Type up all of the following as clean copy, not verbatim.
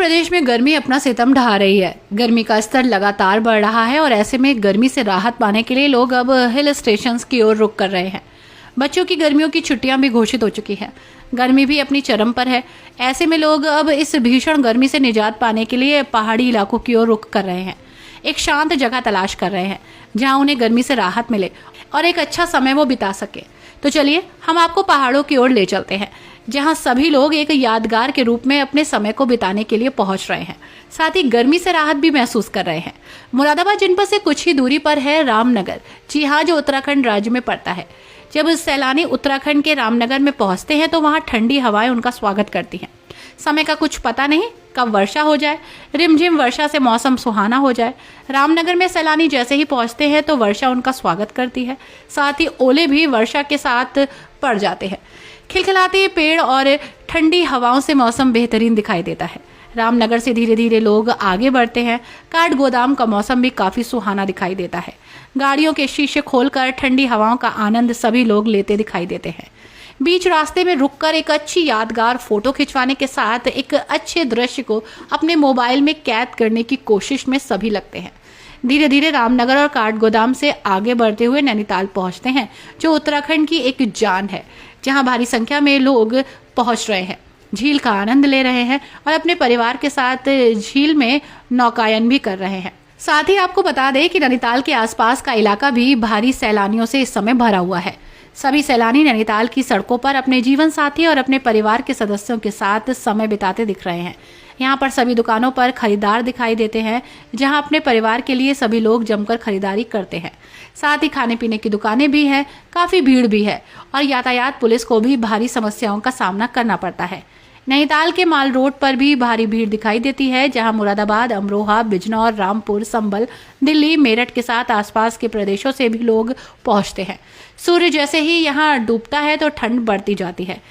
प्रदेश में गर्मी अपना सितम ढा रही है। गर्मी का स्तर लगातार बढ़ रहा है और ऐसे में गर्मी से राहत पाने के लिए लोग अब हिल स्टेशंस की ओर रुख कर रहे हैं। बच्चों की गर्मियों की छुट्टियां भी घोषित हो चुकी हैं। गर्मी भी अपनी चरम पर है। ऐसे में लोग अब इस भीषण गर्मी से निजात पाने के लिए पहाड़ी इलाकों की ओर रुख कर रहे हैं। एक शांत जगह तलाश कर रहे हैं जहां उन्हें गर्मी से राहत मिले और एक अच्छा समय वो बिता सके। तो चलिए हम आपको पहाड़ों की ओर ले चलते हैं जहां सभी लोग एक यादगार के रूप में अपने समय को बिताने के लिए पहुंच रहे हैं, साथ ही गर्मी से राहत भी महसूस कर रहे हैं। मुरादाबाद जनपद से कुछ ही दूरी पर है रामनगर। जी हाँ, जो उत्तराखंड राज्य में पड़ता है। जब सैलानी उत्तराखंड के रामनगर में पहुंचते हैं तो वहां ठंडी हवाएं उनका स्वागत करती हैं। समय का कुछ पता नहीं कब वर्षा हो जाए, रिमझिम वर्षा से मौसम सुहाना हो जाए। रामनगर में सैलानी जैसे ही पहुंचते हैं तो वर्षा उनका स्वागत करती है, साथ ही ओले भी वर्षा के साथ पड़ जाते हैं। खिलखिलाते पेड़ और ठंडी हवाओं से मौसम बेहतरीन दिखाई देता है। रामनगर से धीरे धीरे लोग आगे बढ़ते हैं। काठ गोदाम का मौसम भी काफी सुहाना दिखाई देता है। गाड़ियों के शीशे खोलकर ठंडी हवाओं का आनंद सभी लोग लेते दिखाई देते हैं। बीच रास्ते में रुककर एक अच्छी यादगार फोटो खिंचवाने के साथ एक अच्छे दृश्य को अपने मोबाइल में कैद करने की कोशिश में सभी लगते हैं। धीरे धीरे रामनगर और काठगोदाम से आगे बढ़ते हुए नैनीताल पहुंचते हैं, जो उत्तराखंड की एक जान है, जहां भारी संख्या में लोग पहुंच रहे हैं, झील का आनंद ले रहे हैं और अपने परिवार के साथ झील में नौकायन भी कर रहे हैं। साथ ही आपको बता दें कि नैनीताल के आसपास का इलाका भी भारी सैलानियों से इस समय भरा हुआ है। सभी सैलानी नैनीताल की सड़कों पर अपने जीवन साथी और अपने परिवार के सदस्यों के साथ समय बिताते दिख रहे हैं। यहाँ पर सभी दुकानों पर खरीदार दिखाई देते हैं, जहाँ अपने परिवार के लिए सभी लोग जमकर खरीदारी करते हैं। साथ ही खाने पीने की दुकानें भी हैं, काफी भीड़ भी है और यातायात पुलिस को भी भारी समस्याओं का सामना करना पड़ता है। नैनीताल के माल रोड पर भी भारी भीड़ दिखाई देती है, जहां मुरादाबाद, अमरोहा, बिजनौर, रामपुर, संभल, दिल्ली, मेरठ के साथ आसपास के प्रदेशों से भी लोग पहुंचते हैं। सूर्य जैसे ही यहां डूबता है तो ठंड बढ़ती जाती है।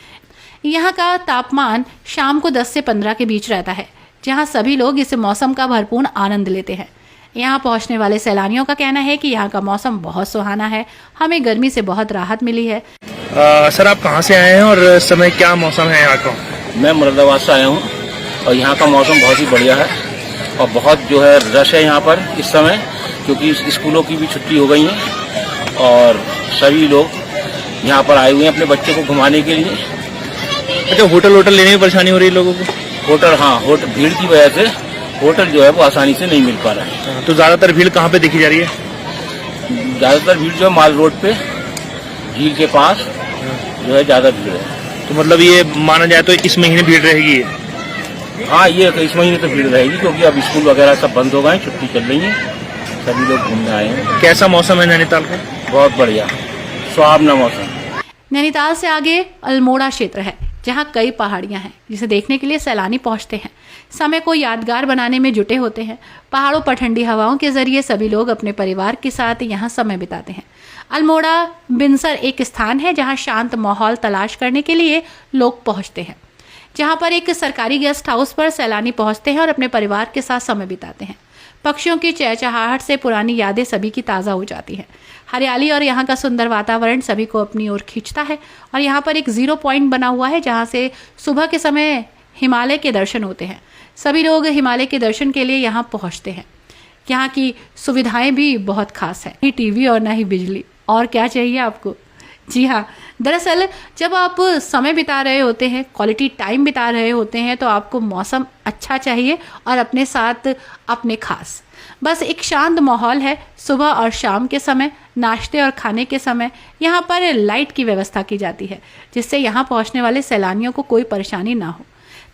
यहाँ का तापमान शाम को 10 से 15 के बीच रहता है, जहाँ सभी लोग इस मौसम का भरपूर आनंद लेते हैं। यहाँ पहुँचने वाले सैलानियों का कहना है कि यहाँ का मौसम बहुत सुहाना है, हमें गर्मी से बहुत राहत मिली है। सर, आप कहाँ से आए हैं और इस समय क्या मौसम है यहाँ का? मैं मुरादाबाद से आया हूँ और यहाँ का मौसम बहुत ही बढ़िया है और बहुत जो है रश है यहाँ पर इस समय, क्योंकि स्कूलों की भी छुट्टी हो गई है और सभी लोग यहाँ पर आए हुए हैं अपने बच्चों को घुमाने के लिए। अच्छा, होटल लेने में परेशानी हो रही है लोगों को? होटल, हाँ, होटल भीड़ की वजह से होटल जो है वो आसानी से नहीं मिल पा रहा है। तो ज्यादातर भीड़ कहाँ पे देखी जा रही है? ज्यादातर भीड़ जो है माल रोड पे, झील के पास जो है ज्यादा भीड़ है। तो मतलब ये माना जाए तो इस महीने भीड़ रहेगी? हाँ, ये इस महीने तो भीड़ रहेगी, क्योंकि अब स्कूल वगैरह सब बंद हो गए, छुट्टी चल रही है, सभी लोग घूमने आए हैं। कैसा मौसम है नैनीताल का? बहुत बढ़िया, सुहावना मौसम। नैनीताल से आगे अल्मोड़ा क्षेत्र है, जहाँ कई पहाड़ियाँ हैं जिसे देखने के लिए सैलानी पहुँचते हैं। समय को यादगार बनाने में जुटे होते हैं। पहाड़ों पर ठंडी हवाओं के जरिए सभी लोग अपने परिवार के साथ यहाँ समय बिताते हैं। अल्मोड़ा बिनसर एक स्थान है जहाँ शांत माहौल तलाश करने के लिए लोग पहुँचते हैं, जहाँ पर एक सरकारी गेस्ट हाउस पर सैलानी पहुँचते हैं और अपने परिवार के साथ समय बिताते हैं। पक्षियों की चहचहाहट से पुरानी यादें सभी की ताज़ा हो जाती हैं। हरियाली और यहाँ का सुंदर वातावरण सभी को अपनी ओर खींचता है और यहाँ पर एक 0 पॉइंट बना हुआ है, जहाँ से सुबह के समय हिमालय के दर्शन होते हैं। सभी लोग हिमालय के दर्शन के लिए यहाँ पहुँचते हैं। यहाँ की सुविधाएं भी बहुत खास है, टीवी और ना ही बिजली। और क्या चाहिए आपको? जी हाँ, दरअसल जब आप समय बिता रहे होते हैं, क्वालिटी टाइम बिता रहे होते हैं, तो आपको मौसम अच्छा चाहिए और अपने साथ अपने खास। बस एक शांत माहौल है। सुबह और शाम के समय, नाश्ते और खाने के समय यहाँ पर लाइट की व्यवस्था की जाती है, जिससे यहाँ पहुँचने वाले सैलानियों को कोई परेशानी ना हो।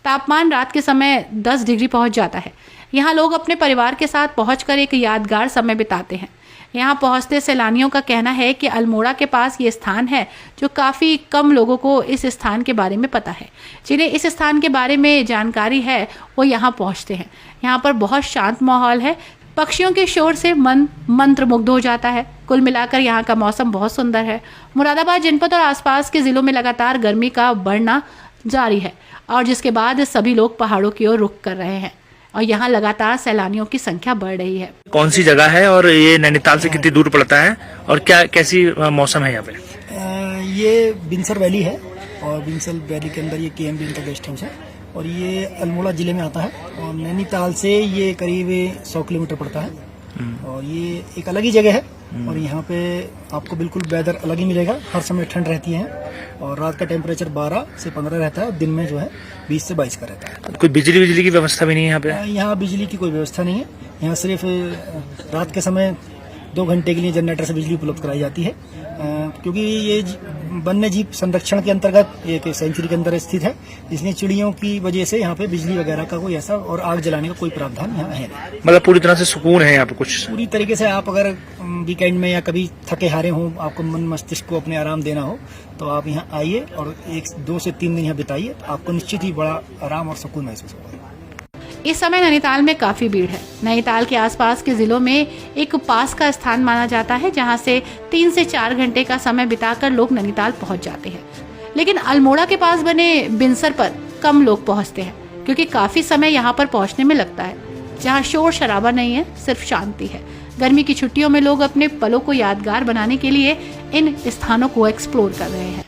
तापमान रात के समय 10 डिग्री पहुँच जाता है। यहाँ लोग अपने परिवार के साथ पहुँचकर एक यादगार समय बिताते हैं। यहाँ पहुँचते सैलानियों का कहना है कि अल्मोड़ा के पास ये स्थान है जो काफ़ी कम लोगों को इस स्थान के बारे में पता है। जिन्हें इस स्थान के बारे में जानकारी है वो यहाँ पहुँचते हैं। यहाँ पर बहुत शांत माहौल है। पक्षियों के शोर से मन मंत्रमुग्ध हो जाता है। कुल मिलाकर यहाँ का मौसम बहुत सुंदर है। मुरादाबाद जनपद और आसपास के जिलों में लगातार गर्मी का बढ़ना जारी है और जिसके बाद सभी लोग पहाड़ों की ओर रुख कर रहे हैं और यहाँ लगातार सैलानियों की संख्या बढ़ रही है। कौन सी जगह है और ये नैनीताल से कितनी दूर पड़ता है और क्या कैसी मौसम है यहाँ पे? ये बिनसर वैली है और बिनसर वैली के अंदर ये KM बिन का गेस्ट हाउस है और ये अल्मोड़ा ज़िले में आता है और नैनीताल से ये करीब 100 किलोमीटर पड़ता है और ये एक अलग ही जगह है और यहाँ पे आपको बिल्कुल वेदर अलग ही मिलेगा। हर समय ठंड रहती है और रात का टेम्परेचर 12 से 15 रहता है, दिन में जो है 20 से 22 का रहता है। कोई बिजली की व्यवस्था भी नहीं है यहाँ पे? यहाँ बिजली की कोई व्यवस्था नहीं है। यहाँ सिर्फ रात के समय 2 घंटे के लिए जनरेटर से बिजली उपलब्ध कराई जाती है क्योंकि ये वन्य जीव संरक्षण के अंतर्गत एक सेंचुरी के अंदर स्थित है, इसलिए चिड़ियों की वजह से यहाँ पे बिजली वगैरह का कोई ऐसा और आग जलाने का कोई प्रावधान यहाँ है नहीं। मतलब पूरी तरह से सुकून है यहाँ पे? कुछ पूरी तरीके से आप अगर वीकेंड में या कभी थके हारे हो, आपको मन मस्तिष्क को अपने आराम देना हो तो आप यहाँ आइए और 2 से 3 दिन यहाँ बिताइए, तो आपको निश्चित ही बड़ा आराम और सुकून महसूस होगा। इस समय नैनीताल में काफी भीड़ है। नैनीताल के आसपास के जिलों में एक पास का स्थान माना जाता है जहां से 3 से 4 घंटे का समय बिताकर लोग नैनीताल पहुंच जाते हैं। लेकिन अल्मोड़ा के पास बने बिनसर पर कम लोग पहुंचते हैं क्योंकि काफी समय यहां पर पहुंचने में लगता है। जहां शोर शराबा नहीं है, सिर्फ शांति है। गर्मी की छुट्टियों में लोग अपने पलों को यादगार बनाने के लिए इन स्थानों को एक्सप्लोर कर रहे हैं।